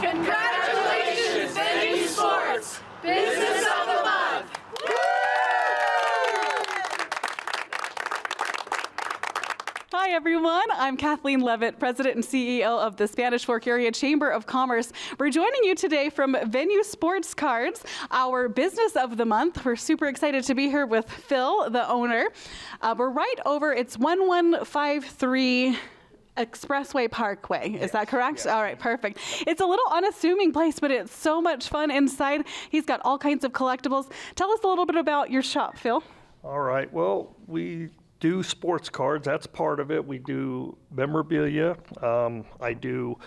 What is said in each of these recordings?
Congratulations, Venue Sports! Business of the Month! Hi everyone, I'm Kathleen Levitt, President and CEO of the Spanish Fork Area Chamber of Commerce. We're joining you today from Venue Sports Cards, our Business of the Month. We're super excited to be here with Phil, the owner. We're right over, it's 1153 Expressway Parkway. Is that correct? All right, perfect. It's a little unassuming place, but it's so much fun inside. He's got all kinds of collectibles. Tell us a little bit about your shop, Phil. All right, well, we do sports cards, that's part of it. We do memorabilia. I do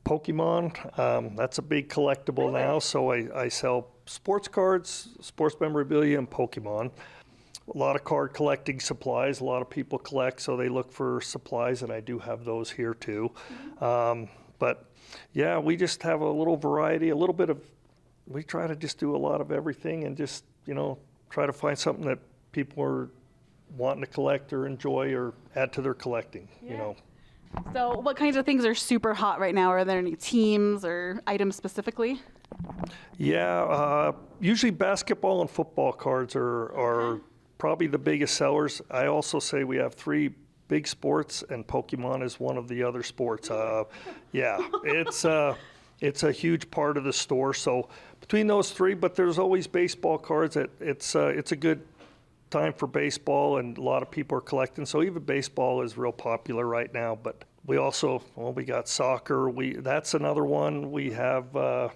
Pokemon, that's a big collectible now, so I sell sports cards, sports memorabilia, and Pokemon. A lot of card collecting supplies, a lot of people collect, so they look for supplies, and I do have those here too. But yeah, we just have a little variety, a little bit of, we try to just do a lot of everything and just, you know, try to find something that people are wanting to collect or enjoy or add to their collecting, you know. So what kinds of things are super hot right now? Are there any teams or items specifically? Yeah, usually basketball and football cards are probably the biggest sellers. I also say we have 3 big sports, and Pokemon is one of the other sports. Yeah, it's a huge part of the store. So between those 3, but there's always baseball cards. It's a good time for baseball, and a lot of people are collecting. So even baseball is real popular right now. But we also, well, we got soccer. That's another one. We have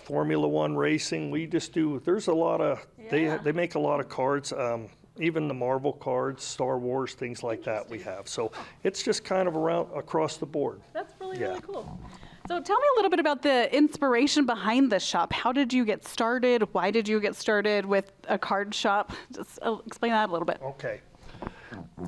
Formula One racing. We just do. There's a lot of. They make a lot of cards. Even the Marvel cards, Star Wars, things like that. We have. So it's just kind of around across the board. That's really cool. So tell me a little bit about the inspiration behind the shop. How did you get started? Why did you get started with a card shop? Just explain that a little bit. Okay.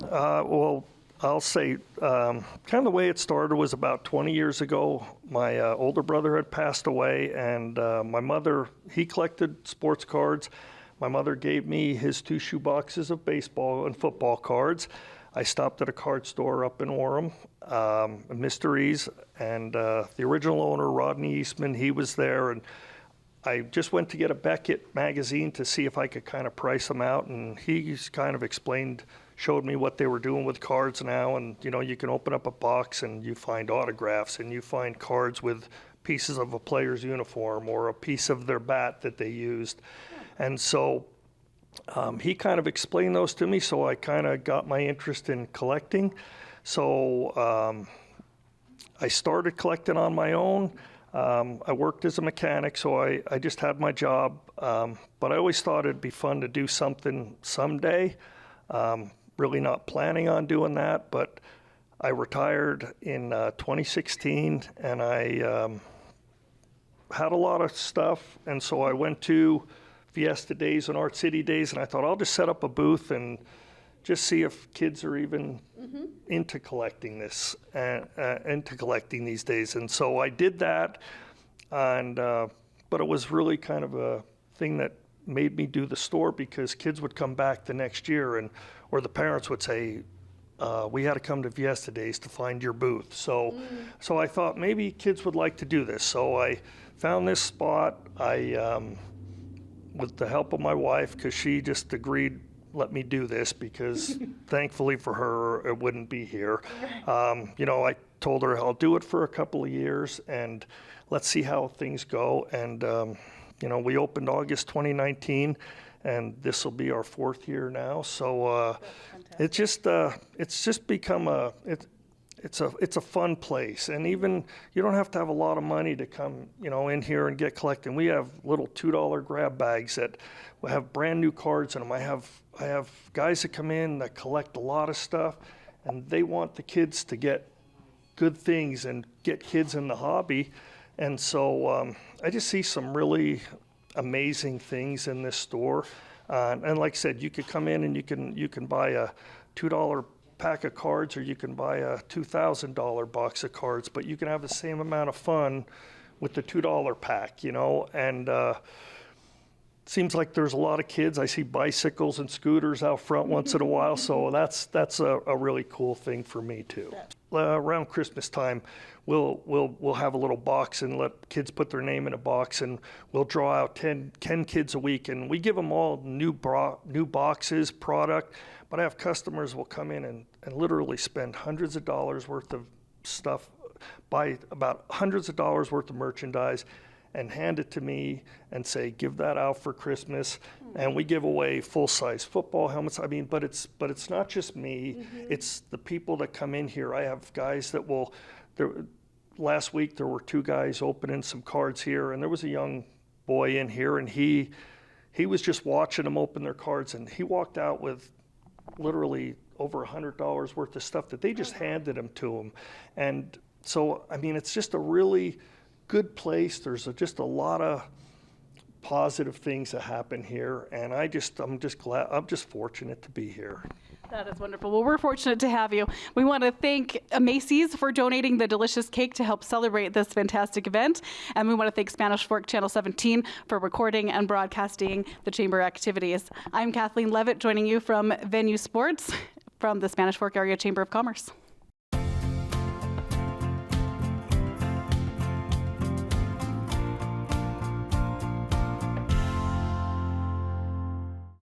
Well, I'll say kind of the way it started was about 20 years ago. My older brother had passed away, and my mother, he collected sports cards. My mother gave me his 2 shoe boxes of baseball and football cards. I stopped at a card store up in Orem, Mysteries, and the original owner, Rodney Eastman, he was there, and I just went to get a Beckett magazine to see if I could kind of price them out, and he kind of showed me what they were doing with cards now, and you know, you can open up a box and you find autographs, and you find cards with pieces of a player's uniform or a piece of their bat that they used, and so he kind of explained those to me, so I kind of got my interest in collecting. So I started collecting on my own. I worked as a mechanic, so I just had my job. But I always thought it'd be fun to do something someday. Really not planning on doing that, but I retired in 2016, and I had a lot of stuff, and so I went to Fiesta Days and Art City Days, and I thought I'll just set up a booth and just see if kids are even into collecting this, into collecting these days. And so I did that, and but it was really kind of a thing that made me do the store, because kids would come back the next year, or the parents would say, we had to come to Fiesta Days to find your booth. So I thought maybe kids would like to do this. So I found this spot. With the help of my wife, because she just agreed, let me do this, because thankfully for her, it wouldn't be here. You know, I told her I'll do it for a couple of years and let's see how things go. And, you know, we opened August 2019, and this will be our 4th year now. So it's just become it's a fun place, and even you don't have to have a lot of money to come, you know, in here and get collecting. We have little $2 grab bags that will have brand new cards in them. I have guys that come in that collect a lot of stuff, and they want the kids to get good things and get kids in the hobby. And so I just see some really amazing things in this store. And like I said, you could come in and you can buy a $2 pack of cards, or you can buy a $2,000 box of cards, but you can have the same amount of fun with the $2 pack, you know. And seems like there's a lot of kids. I see bicycles and scooters out front once in a while, so that's a really cool thing for me too. Around Christmas time, we'll have a little box and let kids put their name in a box, and we'll draw out 10 kids a week, and we give them all new boxes, product. But I have customers will come in and literally spend hundreds of dollars worth of stuff, buy about hundreds of dollars worth of merchandise, and hand it to me and say, give that out for Christmas. And we give away full-size football helmets. I mean, but it's not just me. It's the people that come in here. I have guys that will, last week there were 2 guys opening some cards here, and there was a young boy in here, and he was just watching them open their cards, and he walked out with literally over $100 worth of stuff that they just handed him to him. And so, I mean, it's just a really good place. There's just a lot of positive things that happen here, and I'm just glad, I'm just fortunate to be here. That is wonderful. Well, we're fortunate to have you. We want to thank Macy's for donating the delicious cake to help celebrate this fantastic event. And we want to thank Spanish Fork Channel 17 for recording and broadcasting the Chamber activities. I'm Kathleen Levitt, joining you from Venue Sports from the Spanish Fork Area Chamber of Commerce.